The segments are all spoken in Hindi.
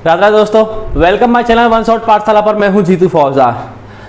राधे राधे दोस्तों, welcome my channel one shot पाठशाला पर। मैं हूं जीतू फौजदार।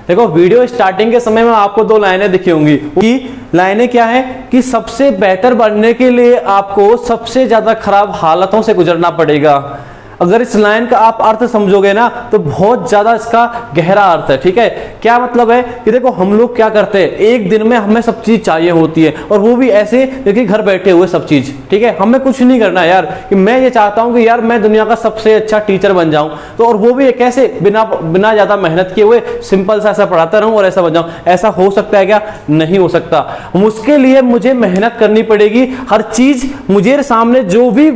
देखो, वीडियो स्टार्टिंग के समय में आपको दो लाइनें दिखी होंगी कि लाइनें क्या है कि सबसे बेहतर बनने के लिए आपको सबसे ज्यादा खराब हालतों से गुजरना पड़ेगा। अगर इस लाइन का आप अर्थ समझोगे ना तो बहुत ज्यादा इसका गहरा अर्थ है। ठीक है, क्या मतलब है कि देखो, हम लोग क्या करते हैं, एक दिन में हमें सब चीज चाहिए होती है और वो भी ऐसे देखिए घर बैठे हुए सब चीज। ठीक है, हमें कुछ नहीं करना यार, कि मैं ये चाहता हूं कि यार मैं दुनिया का सबसे अच्छा टीचर बन जाऊं, तो और वो भी कैसे, बिना ज्यादा मेहनत किए हुए सिंपल सा ऐसा पढ़ाता रहूं और ऐसा बन जाऊं। ऐसा हो सकता है क्या? नहीं हो सकता। उसके लिए मुझे मेहनत करनी पड़ेगी। हर चीज मुझे सामने जो भी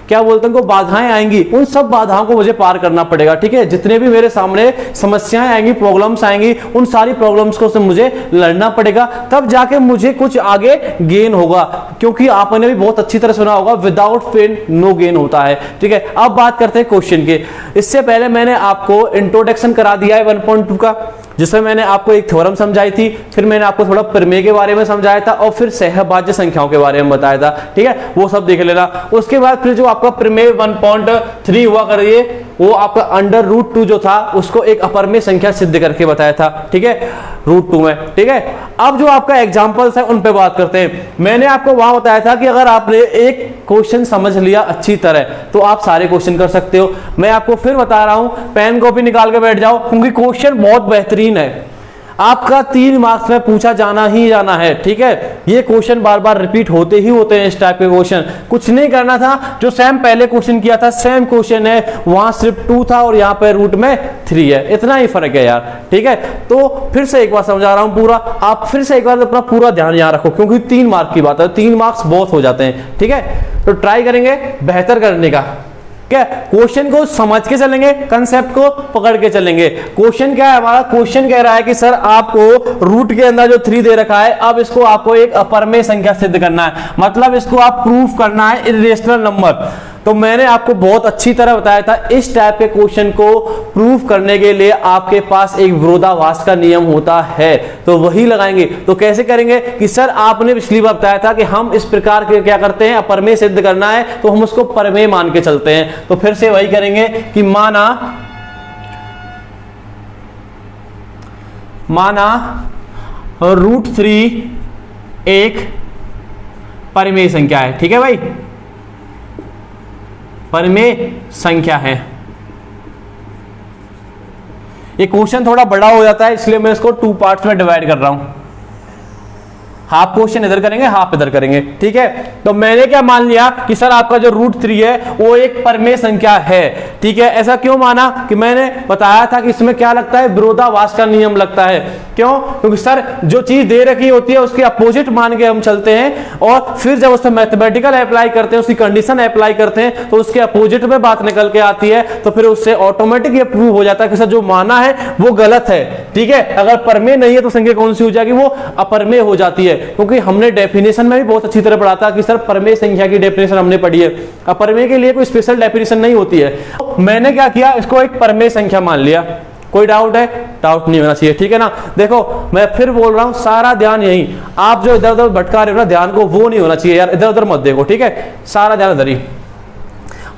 क्या बोलते हैं बाधाएं आएंगी, उन सब बाधाओं को मुझे पार करना पड़ेगा। ठीक है, जितने भी मेरे सामने समस्याएं आएंगी, प्रॉब्लम्स आएंगी, उन सारी प्रॉब्लम्स को से मुझे लड़ना पड़ेगा, तब जाके मुझे कुछ आगे गेन होगा। क्योंकि आपने भी बहुत अच्छी तरह सुना होगा, विदाउट पेन नो गेन होता है। ठीक है, अब बात करते हैं क्वेश्चन के। इससे पहले मैंने आपको इंट्रोडक्शन करा दिया है 1.2 का, जिसमें मैंने आपको एक थ्योरम समझाई थी, फिर मैंने आपको थोड़ा प्रमेय के बारे में समझाया था और फिर सहभाज्य संख्याओं के बारे में बताया था। ठीक है, वो सब देख लेना। उसके बाद फिर जो आपका प्रमेय 1.3 हुआ करिए, वो आपका √2 जो था उसको एक अपरमेय संख्या सिद्ध करके बताया था। ठीक है, √2 में। ठीक है, अब जो आपका एग्जांपल्स है उन पे बात करते हैं। मैंने आपको वहां बताया था कि अगर आपने एक क्वेश्चन समझ लिया अच्छी तरह तो आप सारे क्वेश्चन कर सकते हो। मैं आपको फिर बता रहा हूं, पेन कॉपी निकाल के बैठ जाओ, क्योंकि क्वेश्चन बहुत बेहतरीन है। आपका 3 मार्क्स में पूछा जाना ही जाना है। ठीक है, ये क्वेश्चन बार बार रिपीट होते ही होते हैं। इस टाइप के क्वेश्चन कुछ नहीं करना था, जो सेम पहले क्वेश्चन किया था सेम क्वेश्चन है, वहां सिर्फ 2 था और यहाँ पे रूट में 3 है। इतना ही फर्क है यार। ठीक है, तो फिर से एक बार समझा रहा हूं पूरा, आप फिर से एक बार अपना पूरा ध्यान यहाँ रखो, क्योंकि 3 मार्क की बात है, 3 मार्क्स बहुत हो जाते हैं। ठीक है, तो ट्राई करेंगे बेहतर करने का। क्या क्वेश्चन को समझ के चलेंगे, कंसेप्ट को पकड़ के चलेंगे। क्वेश्चन क्या है हमारा? क्वेश्चन कह रहा है कि सर आपको रूट के अंदर जो 3 दे रखा है, अब इसको आपको एक अपरमेय संख्या सिद्ध करना है, मतलब इसको आप प्रूफ करना है इर्रेशनल नंबर। तो मैंने आपको बहुत अच्छी तरह बताया था, इस टाइप के क्वेश्चन को प्रूफ करने के लिए आपके पास एक विरोधाभास का नियम होता है, तो वही लगाएंगे। तो कैसे करेंगे कि सर आपने पिछली बार बताया था कि हम इस प्रकार के क्या करते हैं, अपरमेय सिद्ध करना है तो हम उसको परमेय मान के चलते हैं। तो फिर से वही करेंगे कि माना √3 एक परमेय संख्या है। ठीक है भाई, परमेय संख्या है। ये क्वेश्चन थोड़ा बड़ा हो जाता है, इसलिए मैं इसको 2 पार्ट्स में डिवाइड कर रहा हूं। हाफ क्वेश्चन इधर करेंगे, हाफ इधर करेंगे। ठीक है, तो मैंने क्या मान लिया कि सर आपका जो √3 है वो एक परमेय संख्या है। ठीक है, ऐसा क्यों माना कि मैंने बताया था कि इसमें क्या लगता है, विरोधाभास का नियम लगता है। क्यों? क्योंकि सर जो चीज दे रखी होती है उसके अपोजिट मान के हम चलते हैं, और फिर जब उसमें मैथमेटिकल अप्लाई करते हैं, उसकी कंडीशन अप्लाई करते हैं, तो उसके अपोजिट में बात निकल के आती है, तो फिर उससे ऑटोमेटिक ये प्रूव हो जाता है कि सर जो माना है वो गलत है। ठीक है, अगर परमेय नहीं है तो संख्या कौन सी हो जाएगी? वो अपरमेय हो जाती है। क्योंकि हमने डेफिनेशन में भी बहुत अच्छी तरह पढ़ा था कि सर परमेय संख्या की डेफिनेशन हमने पढ़ी है, अपरमेय के लिए कोई स्पेशल डेफिनेशन नहीं होती है। मैंने क्या किया, इसको एक परमेय संख्या मान लिया। कोई डाउट है? डाउट नहीं होना चाहिए। ठीक है ना। देखो, मैं फिर बोल रहा हूं, सारा ध्यान यही, आप जो इधर उधर भटका रहे हो ना ध्यान को, वो नहीं होना चाहिए यार, इधर उधर मत देखो। ठीक है, सारा ध्यान इधर ही।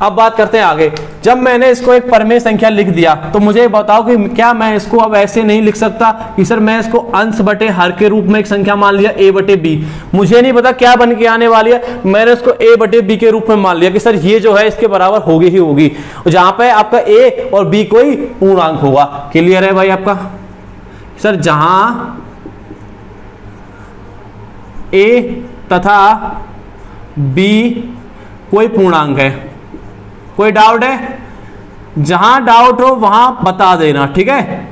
अब बात करते हैं आगे। जब मैंने इसको एक परमेय संख्या लिख दिया तो मुझे बताओ कि क्या मैं इसको अब ऐसे नहीं लिख सकता कि सर मैं इसको अंश बटे हर के रूप में एक संख्या मान लिया a/b। मुझे नहीं पता क्या बन के आने वाली है, मैंने इसको a/b के रूप में मान लिया कि सर ये जो है इसके बराबर होगी ही होगी, जहां पे आपका a और b कोई पूर्णांक होगा। क्लियर है भाई आपका? सर जहां a तथा b कोई पूर्णांक है। कोई डाउट है? जहां डाउट हो वहां बता देना। ठीक है,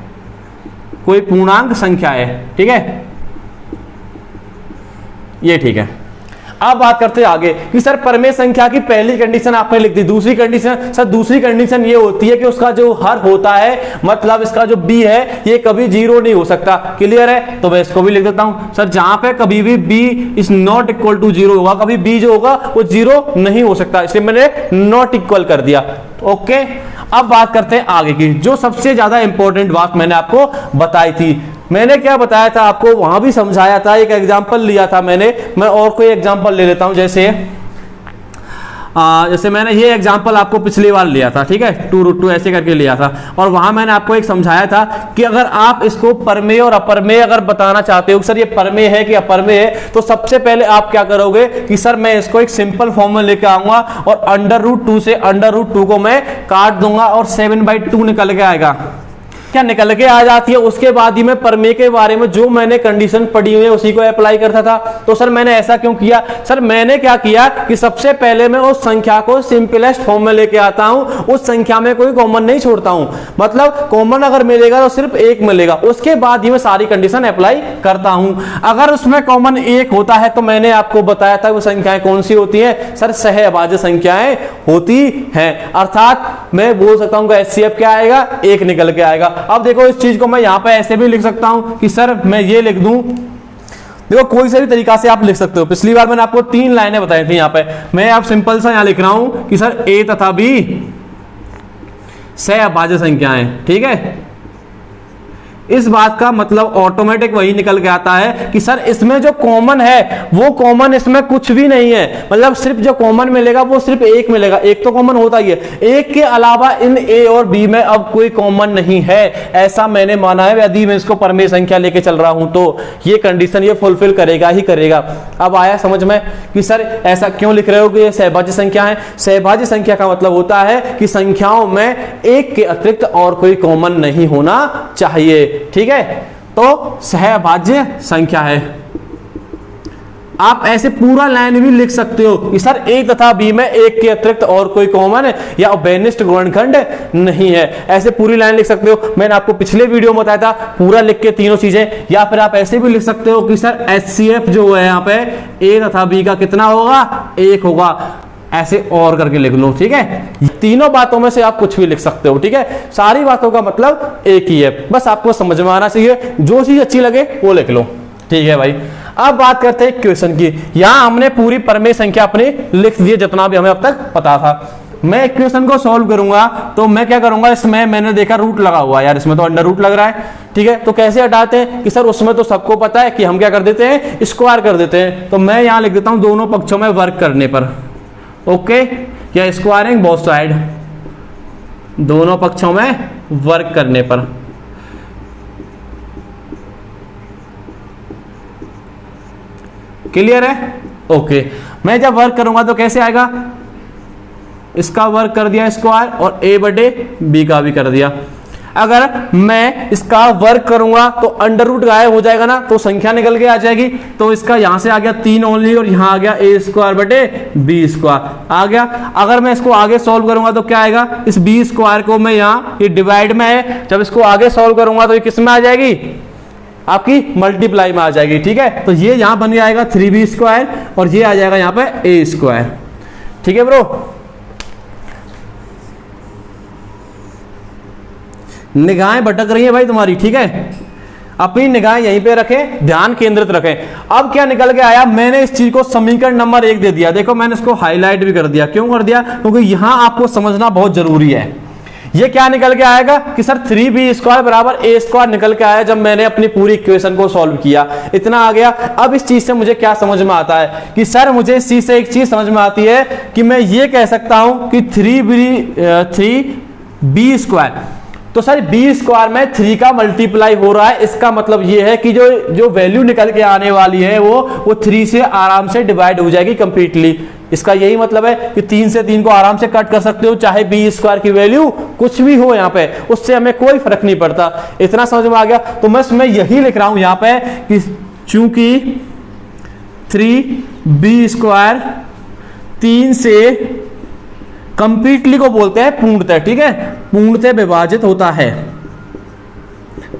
कोई पूर्णांक संख्या है। ठीक है, ये ठीक है। अब बात करते हैं आगे कि सर परमेय संख्या की पहली कंडीशन आपने लिख दी, दूसरी कंडीशन, सर दूसरी कंडीशन ये होती है कि उसका जो हर होता है, मतलब इसका जो b है ये कभी 0 नहीं हो सकता। क्लियर है? तो मैं इसको भी लिख देता हूं, सर जहां पे कभी भी b is not equal to 0 होगा, कभी b जो होगा वो 0 नहीं हो सकता, इसलिए मैंने नॉट इक्वल कर दिया। ओके, अब बात करते हैं आगे की, जो सबसे ज्यादा इंपॉर्टेंट बात मैंने आपको बताई थी। मैंने क्या बताया था आपको, वहां भी समझाया था, एक एग्जांपल लिया था मैंने। मैं और कोई एग्जांपल ले लेता हूं, जैसे जैसे मैंने ये एग्जांपल आपको पिछली बार लिया था, ठीक है, 2√2 ऐसे करके लिया था, और वहां मैंने आपको एक समझाया था कि अगर आप इसको परमेय और अपरमेय अगर बताना चाहते हो सर ये परमेय है कि अपरमेय है, तो सबसे पहले आप क्या करोगे कि सर मैं इसको एक सिंपल फॉर्म में लेके आऊंगा और √2 से √2 को मैं काट दूंगा और 7/2 निकल के आएगा। क्या निकल के आ जाती है। उसके बाद ही मैं परमेय के बारे में जो मैंने कंडीशन पढ़ी हुई है उसी को अप्लाई करता था। तो सर मैंने ऐसा क्यों किया, सर मैंने क्या किया कि सबसे पहले मैं उस संख्या को सिंपलेस्ट फॉर्म में लेके आता हूं, उस संख्या में कोई कॉमन नहीं छोड़ता हूं, मतलब कॉमन अगर मिलेगा तो सिर्फ एक मिलेगा, उसके बाद ही मैं सारी कंडीशन अप्लाई करता हूं। अगर उसमें कॉमन एक होता है तो मैंने आपको बताया था वो संख्याएं कौन सी होती है, सर सहअभाज्य संख्याएं होती हैं, अर्थात मैं बोल सकता हूं HCF क्या आएगा, एक निकल के आएगा। अब देखो इस चीज को मैं यहां पे ऐसे भी लिख सकता हूं कि सर मैं ये लिख दूं, देखो कोई से भी तरीका से आप लिख सकते हो। पिछली बार मैंने आपको 3 लाइनें बताई थी, यहां पे मैं आप सिंपल सा यहां लिख रहा हूं कि सर A तथा B सहअभाज्य संख्याएं, ठीक है। इस बात का मतलब ऑटोमेटिक वही निकल के आता है कि सर इसमें जो कॉमन है वो कॉमन इसमें कुछ भी नहीं है, मतलब सिर्फ जो कॉमन मिलेगा वो सिर्फ एक मिलेगा, एक तो कॉमन होता ही है, एक के अलावा इन A और B में अब कोई कॉमन नहीं है, ऐसा मैंने माना है। यदि मैं इसको परमेय संख्या लेके चल रहा हूं तो ये कंडीशन ये फुलफिल करेगा ही करेगा। अब आया समझ में कि सर ऐसा क्यों लिख रहे हो कि ये सहभाज्य संख्या है। सहभाज्य संख्या का मतलब होता है कि संख्याओं में एक के अतिरिक्त और कोई कॉमन नहीं होना चाहिए, ठीक है। तो सहअभाज्य संख्या है। आप ऐसे पूरा लाइन भी लिख सकते हो कि सर A तथा B में एक के अतिरिक्त और कोई कॉमन या अबेनिष्ठ गुणनखंड नहीं है, ऐसे पूरी लाइन लिख सकते हो। मैंने आपको पिछले वीडियो में बताया था पूरा लिख के तीनों चीजें, या फिर आप ऐसे भी लिख सकते हो कि सर HCF जो है यहाँ पे A तथा B का कितना होगा, 1 होगा, ऐसे और करके लिख लो, ठीक है। तीनों बातों में से आप कुछ भी लिख सकते हो, ठीक है। सारी बातों का मतलब एक ही है, बस आपको समझ में आना चाहिए, जो चीज अच्छी लगे वो लिख लो, ठीक है भाई। अब बात करते हैं इक्वेशन की। यहां हमने पूरी परमेय संख्या अपनी लिख दी जितना भी हमें अब तक पता था। मैं इक्वेशन को सॉल्व करूंगा तो मैं क्या करूंगा, इसमें मैंने देखा रूट लगा हुआ है, यार इसमें तो √, लग रहा है, ठीक है। तो कैसे हटाते हैं कि सर उसमें तो सबको पता है कि हम क्या कर देते हैं, स्क्वायर कर देते हैं। तो मैं यहां लिख देता हूं दोनों पक्षों में वर्क करने पर, ओके, या स्क्वायरिंग बोथ साइड, दोनों पक्षों में वर्क करने पर। क्लियर है, ओके। मैं जब वर्क करूंगा तो कैसे आएगा, इसका वर्क कर दिया स्क्वायर और A/B का भी कर दिया। अगर मैं इसका वर्क करूंगा तो √ गायब हो जाएगा ना, तो संख्या निकल के आ जाएगी। तो इसका यहां से आ गया 3 ओनली और यहां आ गया A²/B² आ गया। अगर मैं इसको आगे सॉल्व करूंगा तो क्या आएगा, इस B² को मैं यहाँ, ये डिवाइड में है, जब इसको आगे सॉल्व करूंगा तो ये किस में आ जाएगी, आपकी मल्टीप्लाई में आ जाएगी, ठीक है। तो ये यहां बन जाएगा 3B² और ये आ जाएगा यहाँ पे A², ठीक है ब्रो। निगाहें भटक रही है भाई तुम्हारी, ठीक है, अपनी निगाहें यहीं पे रखें, ध्यान केंद्रित रखें। अब क्या निकल के आया, मैंने इस चीज को समीकरण नंबर 1 दे दिया। देखो मैंने इसको हाईलाइट भी कर दिया, क्यों कर दिया, क्योंकि यहां आपको समझना बहुत जरूरी है। ये क्या निकल के आएगा कि सर 3B² = A² निकल के आया जब मैंने अपनी पूरी इक्वेशन को सॉल्व किया, इतना आ गया। अब इस चीज से मुझे क्या समझ में आता है कि सर मुझे इस चीज से एक चीज समझ में आती है कि मैं ये कह सकता हूं कि 3B², तो सर B² में 3 का मल्टीप्लाई हो रहा है, इसका मतलब ये है कि जो वैल्यू निकल के आने वाली है वो 3 से आराम से डिवाइड हो जाएगी कंप्लीटली। इसका यही मतलब है कि 3 से 3 को आराम से कट कर सकते हो, चाहे B² की वैल्यू कुछ भी हो यहाँ पे, उससे हमें कोई फर्क नहीं पड़ता। इतना समझ में आ गया। तो मैं इसमें यही लिख रहा हूं यहाँ पे कि चूंकि 3B² 3 से कंप्लीटली को बोलते हैं पूर्णतः, ठीक है, पूर्णतः विभाजित होता है,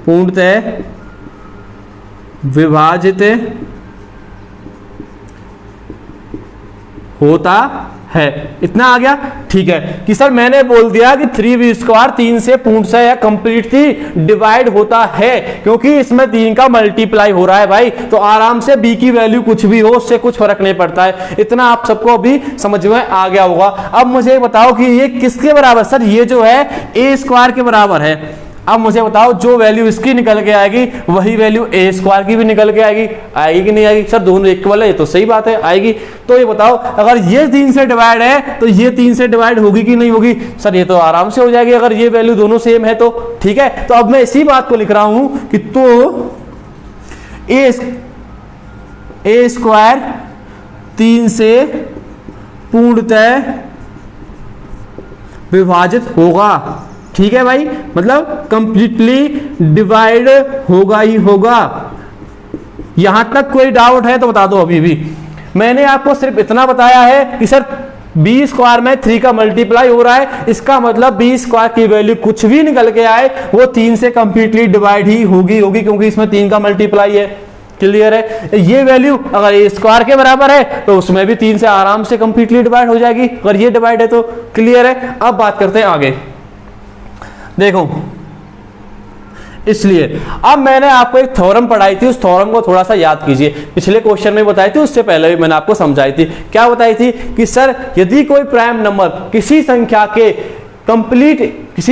पूर्णतः विभाजित होता है। इतना आ गया, ठीक है। कि सर मैंने बोल दिया कि 3B² 3 से पूर्णतः या कंप्लीटली डिवाइड होता है, क्योंकि इसमें 3 का मल्टीप्लाई हो रहा है भाई, तो आराम से B की वैल्यू कुछ भी हो उससे कुछ फर्क नहीं पड़ता है। इतना आप सबको अभी समझ में आ गया होगा। अब मुझे बताओ कि ये किसके बराबर, सर ये जो है A² के बराबर है। अब मुझे बताओ जो वैल्यू इसकी निकल के आएगी वही वैल्यू ए स्क्वायर की भी निकल के आएगी, आएगी कि नहीं आएगी? सर दोनों इक्वल है, ये तो सही बात है, आएगी। तो ये बताओ अगर ये 3 से डिवाइड है तो ये 3 से डिवाइड होगी कि नहीं होगी? सर ये तो आराम से हो जाएगी अगर ये वैल्यू दोनों सेम है तो, ठीक है। तो अब मैं इसी बात को लिख रहा हूं कि तो ए स्क्वायर 3 से पूर्णतः विभाजित होगा, ठीक है भाई, मतलब कंप्लीटली डिवाइड होगा ही होगा। यहां तक कोई डाउट है तो बता दो अभी भी। मैंने आपको सिर्फ इतना बताया है कि सर बी स्क्वायर में 3 का मल्टीप्लाई हो रहा है, इसका मतलब बी स्क्वायर की वैल्यू कुछ भी निकल के आए वो 3 से कंप्लीटली डिवाइड ही होगी क्योंकि इसमें 3 का मल्टीप्लाई है। क्लियर है? ये वैल्यू अगर ए स्क्वायर के बराबर है तो उसमें भी 3 से आराम से कंप्लीटली डिवाइड हो जाएगी अगर ये डिवाइड है तो। क्लियर है? अब बात करते हैं आगे। देखो इसलिए अब मैंने आपको एक थ्योरम पढ़ाई थी, उस थ्योरम को थोड़ा सा याद कीजिए। पिछले क्वेश्चन में बताई थी, उससे पहले भी मैंने आपको समझाई थी। क्या बताई थी कि सर यदि कोई प्राइम नंबर किसी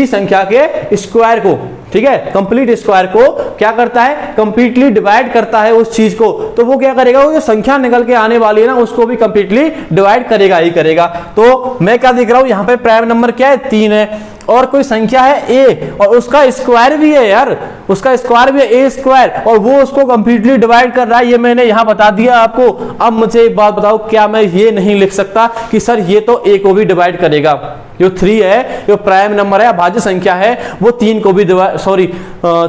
संख्या के स्क्वायर को, ठीक है, कंप्लीट स्क्वायर को क्या करता है, कंप्लीटली डिवाइड करता है उस चीज को, तो वो क्या करेगा, वो जो संख्या निकल के आने वाली है ना उसको भी कंप्लीटली डिवाइड करेगा ही करेगा। तो मैं क्या देख रहा हूं, यहां पे प्राइम नंबर क्या है, 3 है, और कोई संख्या है ए और उसका स्क्वायर भी है यार, उसका स्क्वायर भी है ए स्क्वायर, और वो उसको कंप्लीटली डिवाइड कर रहा है, ये मैंने यहां बता दिया आपको। अब मुझे एक बात बताओ, क्या मैं ये नहीं लिख सकता कि सर ये तो ए को भी डिवाइड करेगा? जो 3 है, जो प्राइम नंबर है, अभाज्य संख्या है, वो 3 को भी डिवाइड,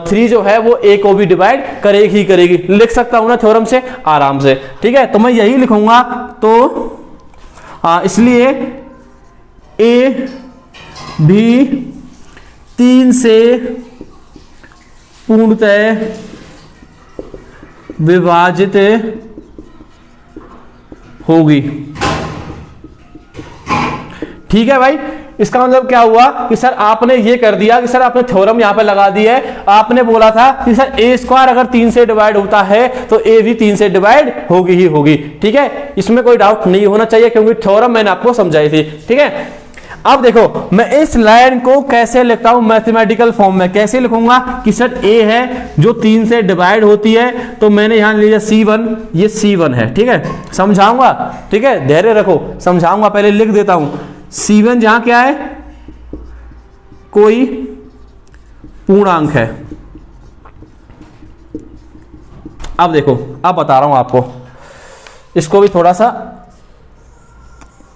3 जो है वो ए को भी डिवाइड करेगी। लिख सकता हूं ना थ्योरम से आराम से, ठीक है। तो मैं यही लिखूंगा। तो इसलिए ए भी 3 से पूर्णतः विभाजित होगी, ठीक है भाई। इसका मतलब क्या हुआ कि सर आपने ये कर दिया कि सर आपने थ्योरम यहां पे लगा दिया है। आपने बोला था कि सर ए स्क्वायर अगर 3 से डिवाइड होता है तो ए भी 3 से डिवाइड होगी ही होगी, ठीक है। इसमें कोई डाउट नहीं होना चाहिए क्योंकि थ्योरम मैंने आपको समझाई थी, ठीक है। अब देखो मैं इस लाइन को कैसे लिखता हूं मैथमेटिकल फॉर्म में, कैसे लिखूंगा कि सर ए है जो 3 से डिवाइड होती है, तो मैंने यहां लिया C1, ये C1 है, ठीक है। समझाऊंगा, ठीक है, धैर्य रखो, समझाऊंगा। पहले लिख देता हूं C1 जहां क्या है, कोई पूर्णांक है। अब देखो, अब बता रहा हूं आपको, इसको भी थोड़ा सा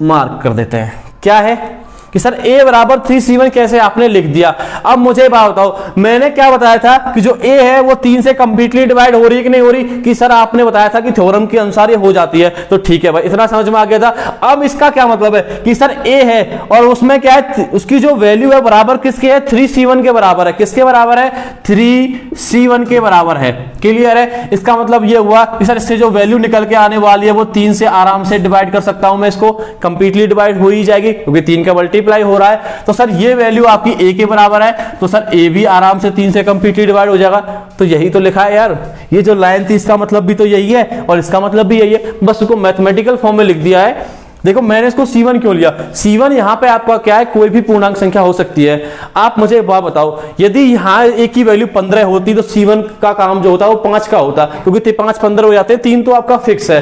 मार्क कर देते हैं। क्या है कि सर a बराबर 3C1 कैसे आपने लिख दिया? अब मुझे बात बताओ, मैंने क्या बताया था कि जो a है वो 3 से कंप्लीटली डिवाइड हो रही है कि नहीं हो रही? कि सर आपने बताया था कि थ्योरम के अनुसार ये हो जाती है, तो ठीक है भाई, इतना समझ में आ गया था। अब इसका क्या मतलब है कि सर a है और उसमें क्या है, उसकी जो वैल्यू है बराबर किसके है, 3C1 के बराबर है। किसके बराबर है? 3C1 के बराबर है। क्लियर है? इसका मतलब ये हुआ कि सर इससे जो वैल्यू निकल के आने वाली है वो 3 से आराम से डिवाइड कर सकता हूं मैं, इसको कंप्लीटली डिवाइड हो ही जाएगी क्योंकि 3 का मल्टीप्लाई हो रहा है। तो सर ये वैल्यू आपकी a के बराबर है, तो सर a भी आराम से 3 से कंप्लीटली डिवाइड हो जाएगा। तो यही तो लिखा है यार, ये जो लाइन थी इसका मतलब भी तो यही है और इसका मतलब भी यही है, बस उसको मैथमेटिकल फॉर्म में लिख दिया है। देखो मैंने इसको C1 क्यों लिया, C1 यहां पे आपका क्या है, कोई भी पूर्णांक संख्या हो सकती है। आप मुझे एक बात बताओ, यदि यहां a की वैल्यू 15 होती तो C1 का काम जो होता है वो 5 का होता, क्योंकि 5 15 हो जाते हैं, 3 तो आपका फिक्स है,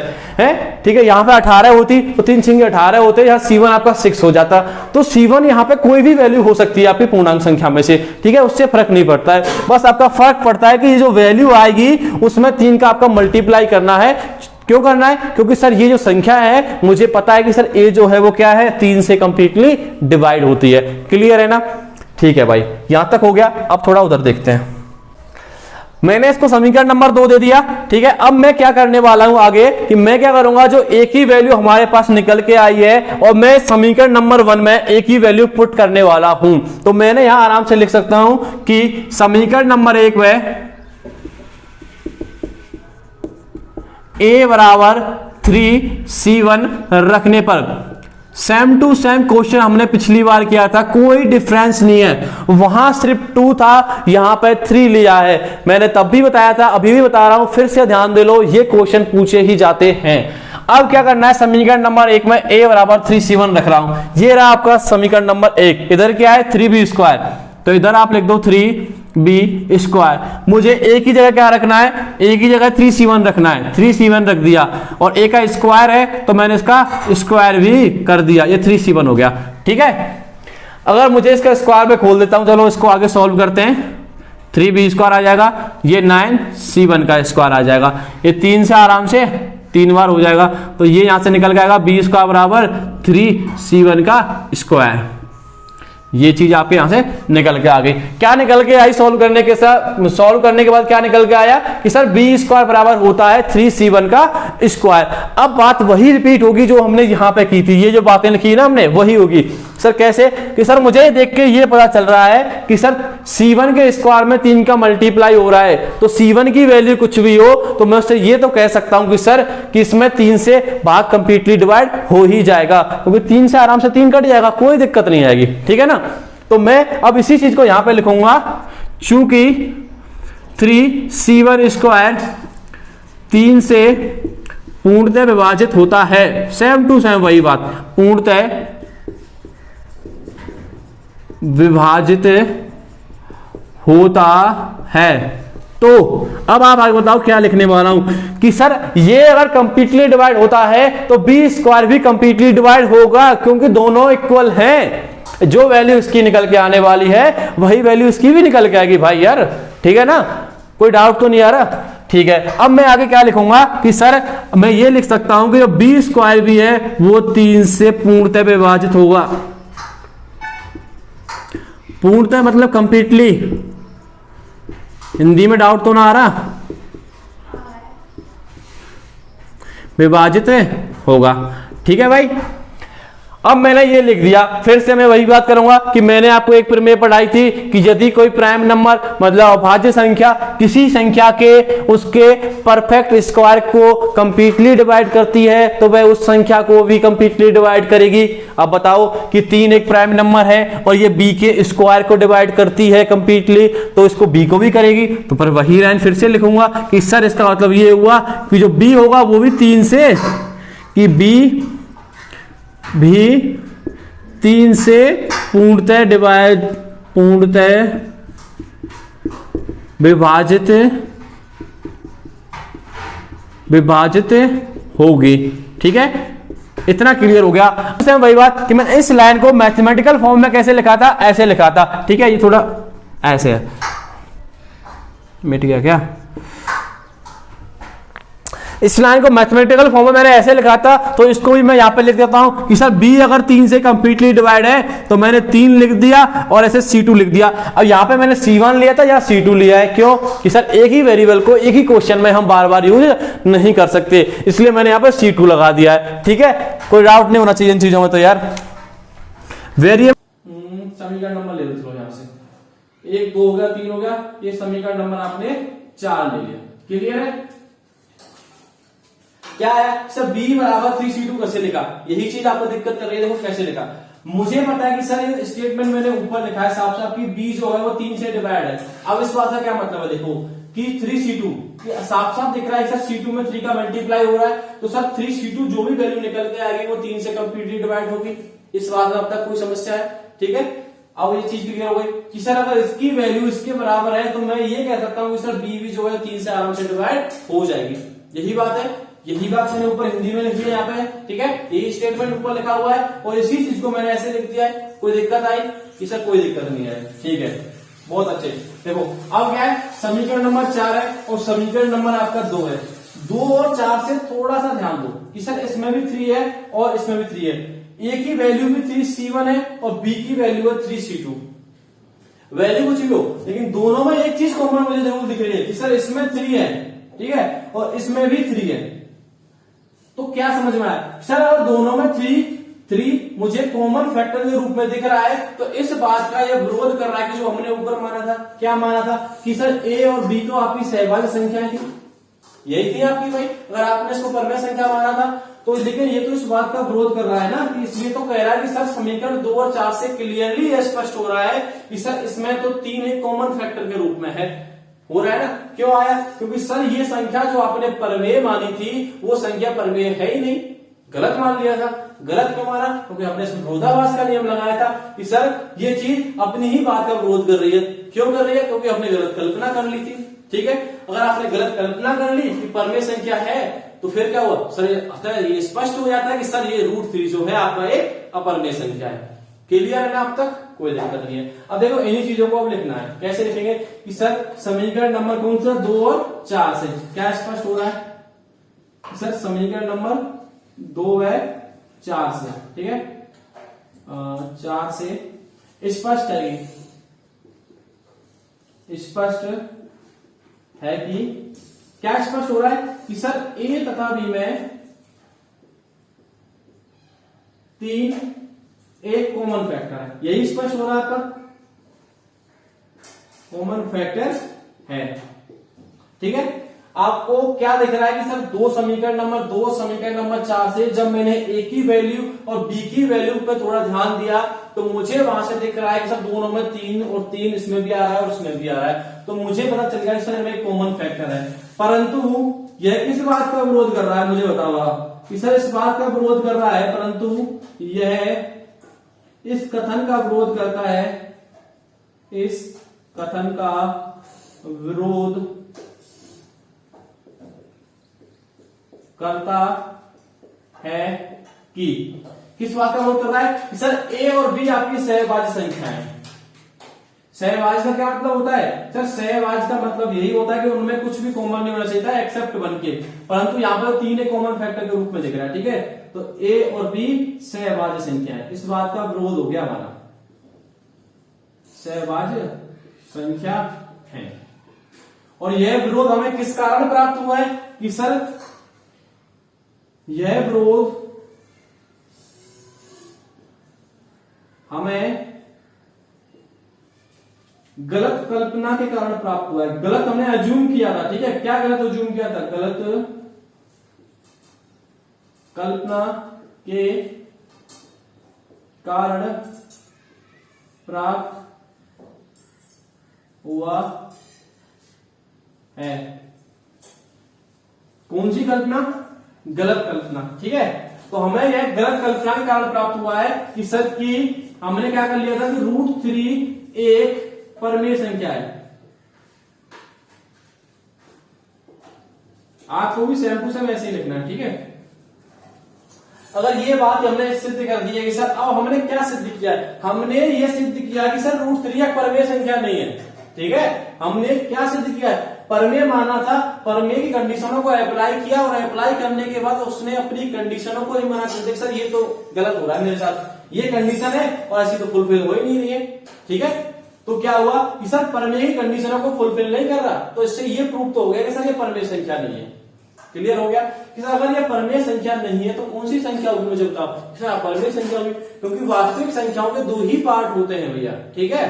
ठीक है। यहां पे 18 होती तो 3 6 18 होते, यहाँ C1 आपका 6 हो जाता। तो C1 यहाँ पे कोई भी वैल्यू हो सकती है आपकी पूर्णांक संख्या में से, ठीक है, उससे फर्क नहीं पड़ता है। बस आपका फर्क पड़ता है कि ये जो वैल्यू आएगी उसमें 3 का आपका मल्टीप्लाई करना है। क्यों करना है? क्योंकि सर ये जो संख्या है मुझे पता है कि सर a जो है वो क्या है, 3 से कंप्लीटली डिवाइड होती है। क्लियर है ना? ठीक है भाई, यहां तक हो गया। अब थोड़ा उधर देखते हैं। मैंने इसको समीकरण नंबर 2 दे दिया, ठीक है। अब मैं क्या करने वाला हूं आगे कि मैं क्या करूंगा, जो एक ही वैल्यू हमारे पास निकल के आई है और मैं समीकरण नंबर 1 में एक ही वैल्यू पुट करने वाला हूं। तो मैंने यहां आराम से लिख सकता हूं कि समीकरण नंबर 1 में a बराबर 3C1 रखने पर सेम टू सेम क्वेश्चन हमने पिछली बार किया था, कोई डिफरेंस नहीं है। वहां सिर्फ 2 था, यहां पे 3 लिया है। मैंने तब भी बताया था, अभी भी बता रहा हूं, फिर से ध्यान दे लो, ये क्वेश्चन पूछे ही जाते हैं। अब क्या करना है, समीकरण नंबर 1 में a बराबर 3C1 रख रहा हूं। ये रहा आपका समीकरण नंबर 1। इधर क्या है, 3b स्क्वायर, तो इधर आप लिख दो 3 बी स्क्वायर। मुझे ए की जगह क्या रखना है, ए की जगह 3c1 रखना है, 3c1 रख दिया, और ए का स्क्वायर है तो मैंने इसका स्क्वायर भी कर दिया, ये 3c1 हो गया। ठीक है, अगर मुझे इसका स्क्वायर में खोल देता हूं, चलो इसको आगे सॉल्व करते हैं। 3b स्क्वायर आ जाएगा, ये 9c1 का स्क्वायर आ जाएगा, ये 3 से आराम से 3 बार हो जाएगा, तो ये यहां से निकल जाएगा b स्क्वायर बराबर 3c1 का स्क्वायर। ये चीज आपके यहां से निकल के आ गई। क्या निकल के आई सॉल्व करने के साथ, सॉल्व करने के बाद क्या निकल के आया कि सर बी स्क्वायर बराबर होता है 3c1 का स्क्वायर। अब बात वही रिपीट होगी जो हमने यहां पे की थी, ये जो बातें लिखी ना हमने वही होगी। सर कैसे कि सर मुझे देख के ये पता चल रहा है कि सर c1 के स्क्वायर में 3 का मल्टीप्लाई हो रहा है, तो c1 की वैल्यू कुछ भी हो तो मैं उससे ये तो कह सकता हूं कि सर कि इसमें 3 से भाग कंप्लीटली डिवाइड हो ही जाएगा, क्योंकि 3 से आराम से 3 कट जाएगा, कोई दिक्कत नहीं आएगी। ठीक है ना, तो मैं अब इसी चीज को यहां पे लिखूंगा, चूंकि 3c1 स्क्वायर 3 से पूर्णतः विभाजित होता है, सेम टू सेम वही बात, पूर्णतः विभाजित होता है। तो अब आप आगे बताओ क्या लिखने वाला हूं कि सर ये अगर कंप्लीटली डिवाइड होता है तो बी स्क्वायर भी कंप्लीटली डिवाइड होगा, क्योंकि दोनों इक्वल हैं। जो वैल्यू इसकी निकल के आने वाली है वही वैल्यू इसकी भी निकल के आएगी भाई यार। ठीक है ना, कोई डाउट तो नहीं आ रहा। ठीक है, अब मैं आगे क्या लिखूंगा कि सर मैं ये लिख सकता हूं कि जो बी स्क्वायर भी है वो 3 से पूर्णतः विभाजित होगा। पूर्णतः मतलब कंप्लीटली, हिंदी में डाउट तो ना आ रहा, विभाजित होगा। ठीक है भाई, अब मैंने ये लिख दिया। फिर से मैं वही बात करूंगा कि मैंने आपको एक प्रमेय पढ़ाई थी कि यदि कोई प्राइम नंबर मतलब अभाज्य संख्या किसी संख्या के उसके परफेक्ट स्क्वायर को कंप्लीटली डिवाइड करती है तो वह उस संख्या को भी कंप्लीटली डिवाइड करेगी। अब बताओ कि 3 एक प्राइम नंबर है और ये b के स्क्वायर को डिवाइड करती है कंप्लीटली, तो इसको b को भी करेगी। तो पर वही लाइन फिर से लिखूंगा कि सर इसका मतलब ये हुआ कि जो b होगा वो भी 3 से, कि b भी 3 से पूर्णतः विभाजित होगी। ठीक है, इतना क्लियर हो गया। वही बात कि मैंने इस लाइन को मैथमेटिकल फॉर्म में कैसे लिखा था, ऐसे लिखा था। ठीक है, ये थोड़ा ऐसे है, मिट गया क्या? इस लाइन को मैथमेटिकल फॉर्म में मैंने ऐसे लिखा था, तो इसको भी मैं यहां पे लिख देता हूं कि सर b अगर 3 से कंप्लीटली डिवाइड है तो मैंने 3 लिख दिया और ऐसे c2 लिख दिया। अब यहां पे मैंने c1 लिया था या c2 लिया है, क्यों कि सर एक ही वेरिएबल को एक ही क्वेश्चन में हम बार बार यूज नहीं कर सकते, इसलिए मैंने यहां पे c2 लगा दिया है। ठीक है, कोई डाउट नहीं होना चाहिए इन चीजों में। तो यार वेरिएबल समीकरण नंबर ले लो, चलो यहां से 1 2 हो गया, 3 हो गया, ये समीकरण नंबर आपने 4 ले लिया। क्लियर है? क्या है सर b बराबर 3c2 कैसे लिखा, यही चीज आपको दिक्कत कर रही है। देखो कैसे लिखा, मुझे पता है कि सर ये स्टेटमेंट मैंने ऊपर लिखा है साफ साफ कि b जो है वो 3 से डिवाइड है। अब इस बात का क्या मतलब है, देखो कि 3c2 साफ साफ दिख रहा है सर c2 में 3 का मल्टीप्लाई हो रहा है, तो सर 3c2 जो भी वैल्यू निकल के आएगी वो 3 से कंप्लीटली डिवाइड होगी। इस बात में अब तक कोई समस्या है? ठीक है, अब ये चीज क्लियर हो गई कि सर अगर इसकी वैल्यू इसके बराबर है तो मैं ये कह सकता हूं कि सर b भी जो है 3 से आराम से डिवाइड हो जाएगी। यही बात है, यही बात मैंने ऊपर हिंदी में लिखी है यहाँ पे। ठीक है, यही स्टेटमेंट ऊपर लिखा हुआ है और इसी चीज को मैंने ऐसे लिख दिया है। कोई दिक्कत आई कि सर कोई दिक्कत नहीं है? ठीक है, बहुत अच्छे। देखो अब क्या है, समीकरण नंबर 4 है और समीकरण नंबर आपका 2 है। 2 और 4 से थोड़ा सा ध्यान दो कि सर इसमें भी 3 है और इसमें भी 3 है। a की वैल्यू भी 3c1 है और b की वैल्यू है 3c2। वैल्यू कुछ भी हो, लेकिन दोनों में एक चीज कॉमन मुझे जरूर दिख रही है कि सर इसमें 3 है, ठीक है, और इसमें भी 3 है। तो क्या समझ में आया सर, अगर दोनों में 3 मुझे कॉमन फैक्टर के रूप में दिख रहा है तो इस बात का यह विरोध कर रहा है कि जो हमने ऊपर माना था, क्या माना था कि सर a और b तो आपकी सहभाज्य संख्या थी, यही थी आपकी भाई। अगर आपने इसको परमेय संख्या माना था तो लेकिन ये तो इस बात का विरोध कर रहा है ना, कि इसलिए तो कह रहा है कि सर समीकरण 2 और 4 से क्लियरली स्पष्ट हो रहा है कि सर इसमें तो 3 एक कॉमन फैक्टर के रूप में है। हो रहा है ना? क्यों आया? क्योंकि सर ये संख्या जो आपने परमेय मानी थी वो संख्या परमेय है ही नहीं, गलत मान लिया था। गलत क्यों माना? क्योंकि हमने इसमें विरोधाभास का नियम लगाया था कि सर ये चीज अपनी ही बात का विरोध कर रही है। क्यों कर रही है? क्योंकि आपने गलत कल्पना कर ली थी। ठीक है, अगर आपने गलत कल्पना कर ली कि परमेय संख्या है तो फिर क्या हुआ सर, ये स्पष्ट हो जाता है कि सर ये √3 जो है आपका एक अपरमेय संख्या है। क्लियर है ना? अब तक कोई दिक्कत नहीं है। अब देखो इन्हीं चीजों को अब लिखना है। कैसे लिखेंगे कि सर समीकरण नंबर कौन सा? 2 और 4 से क्या स्पष्ट हो रहा है? सर समीकरण नंबर 2 व 4 से, ठीक है, 4 से स्पष्ट है कि क्या स्पष्ट हो रहा है कि सर A तथा B में 3 एक कॉमन फैक्टर है। यही स्पष्ट हो रहा है आपका, कॉमन फैक्टर है। ठीक है, आपको क्या दिख रहा है कि सर समीकरण नंबर 4 से जब मैंने A की वैल्यू और B की वैल्यू पे थोड़ा ध्यान दिया तो मुझे वहां से दिख रहा है कि सर दोनों में 3 और 3 इसमें भी आ रहा है और इसमें भी आ रहा है, तो मुझे पता चल गया कि सर में कॉमन फैक्टर है। परंतु यह किस बात का विरोध कर रहा है? मुझे बताओ कि सर इस बात का विरोध कर रहा है, परंतु यह इस कथन का विरोध करता है, इस कथन का विरोध करता है कि किस बात का विरोध कर रहा है कि सर A और B आपकी सहभाज्य संख्या है। सहभाज्य का क्या मतलब होता है? सर सहभाज्य का मतलब यही होता है कि उनमें कुछ भी कॉमन नहीं होना चाहिए था एक्सेप्ट 1 के, परंतु यहाँ पर 3 एक कॉमन फैक्टर के रूप में दिख रहा है। ठीक है, तो A और B सहभाज्य संख्या है। इस बात का विरोध हो गया हमारा, सहभाज्य संख्या है। और यह विरोध हमें किस कारण प्राप्त हुआ है कि सर यह विरोध हमें गलत कल्पना के कारण प्राप्त हुआ है। गलत हमने अज्यूम किया था। ठीक है, क्या गलत अज्यूम किया था? गलत कल्पना के कारण प्राप्त हुआ है। कौन सी कल्पना? गलत कल्पना। ठीक है, तो हमें यह गलत कल्पना के कारण प्राप्त हुआ है कि सर की हमने क्या कर लिया था कि √3 एक परमेय संख्या है। आपको भी सेम टू सेम ऐसे ही लिखना है। ठीक है, अगर ये बात हमने सिद्ध कर दी है कि सर अब हमने क्या सिद्ध किया है? हमने ये सिद्ध किया कि सर √3 एक परमेय संख्या नहीं है। ठीक है, हमने क्या सिद्ध किया है? परमेय माना था, परमेय की कंडीशनों को अप्लाई किया और अप्लाई करने के बाद उसने अपनी कंडीशनों को ही मना कर दिया। सर ये तो गलत हो रहा है मेरे साथ, ये कंडीशन है और ऐसी तो फुलफिल हो ही नहीं रही है। ठीक है, तो क्या हुआ कि सर परमेय की कंडीशनों को फुलफिल नहीं कर रहा, तो इससे ये प्रूफ तो हो गया कि सर ये परमेय संख्या नहीं है। क्लियर हो गया कि सर अगर ये परमेय संख्या नहीं है तो कौन सी संख्या होगी? मुझे बताओ। सर परमेय संख्या होगी, क्योंकि वास्तविक संख्याओं के 2 ही पार्ट होते हैं भैया। ठीक है,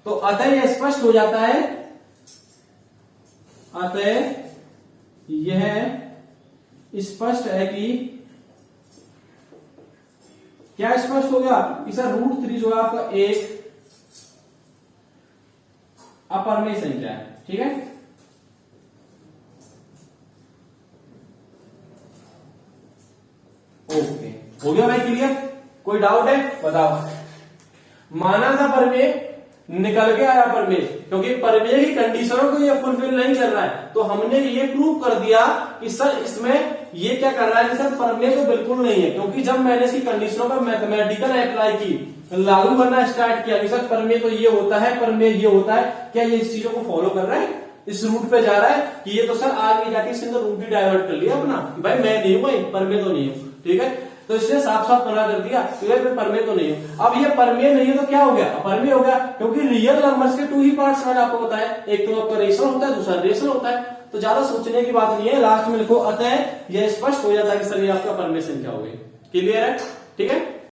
तो अतः यह स्पष्ट हो जाता है, अतः यह स्पष्ट है कि क्या स्पष्ट हो गया कि सर √3 जो है आपका एक अपरमेय संख्या है। ठीक है, ओके, हो गया भाई क्लियर? कोई डाउट है? बताओ। माना था परमेय, निकल के आया परमेय, क्योंकि परमेय की कंडीशनों को ये फुलफिल नहीं कर रहा है, तो हमने ये प्रूव कर दिया कि सर इसमें ये क्या कर रहा है कि सर परमेय तो बिल्कुल नहीं है, क्योंकि जब मैंने इसकी कंडीशनों पर मैथमेटिकल अप्लाई की, लागू करना स्टार्ट किया कि सर परमेय तो ये होता है, परमेय ये होता है, क्या ये इस चीजों को फॉलो कर रहा है? इस रूट पे जा रहा है कि ये तो सर आगे जाके इसने तो रूट ही डाइवर्ट कर लिया अपना, भाई मैं नहीं हूं, भाई परमेय तो नहीं हूं। ठीक है, तो इसने साफ साफ मना कर दिया कि भाई परमेय तो नहीं हो। अब ये परमेय नहीं है तो क्या हो गया? अपरमेय हो गया, क्योंकि रियल नंबर्स के 2 ही पार्ट्स मैंने आपको बताया, एक तो आपका रेशनल होता है, दूसरा रेशनल होता है। तो ज्यादा सोचने की बात नहीं है, लास्ट में लिखो अतः यह स्पष्ट हो जाता है कि सर ये आपका परमेय संख्या हो गई। क्लियर है? ठीक है।